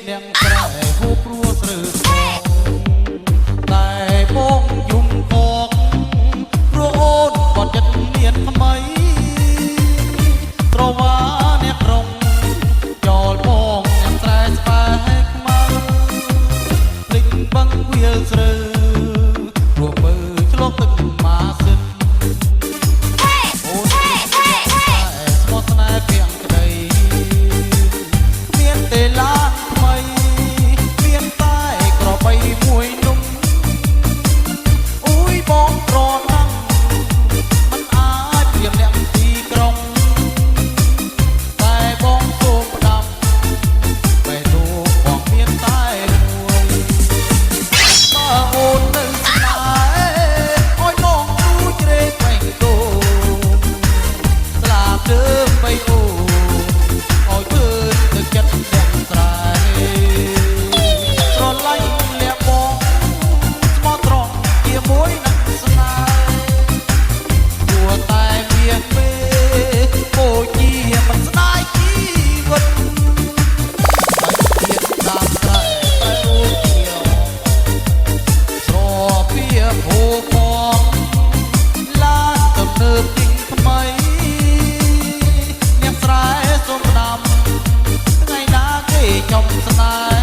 នាងប្រែហូបព្រោះស្រើតែបងយំផងព្រោះអូនបត់ចិត្តមានថ្មីត្រវ៉ាអ្នកក្រុងចោលបងអ្នកស្រែស្បែកខ្មៅភ្លេចបឹងវាលស្រើព្រោះមើលឆ្លងទឹកម៉ាស៊ីនអូនតែស្មោះស្នេហ៍ពីក្ដីមានតែឡានមានតែក្របីមួយនំអ៊ុយបងត្រណាំមិនអាចព្រៀបអ្នកទីក្រុងតែបងសូមផ្ដាំបេះដូងបងមានតែមួយបើអូននៅស្នេហ៍អោយបងទូជ្រែកបេះដូងស្លាប់ដើមបីអូអោយធ្វើទឹកចិត្តទាំងស្រែមួយនឹងស្នេហ៍ព្រោះតែវាពេបូជាមិនស្ដាយជីវិតហើយទៀតតាមស្រែតែរូបជាស្រពីហូបផងឡានទំនើបទីថ្មីអ្នកស្រែសូមដាំថ្ងៃណាគេចំស្នេហ៍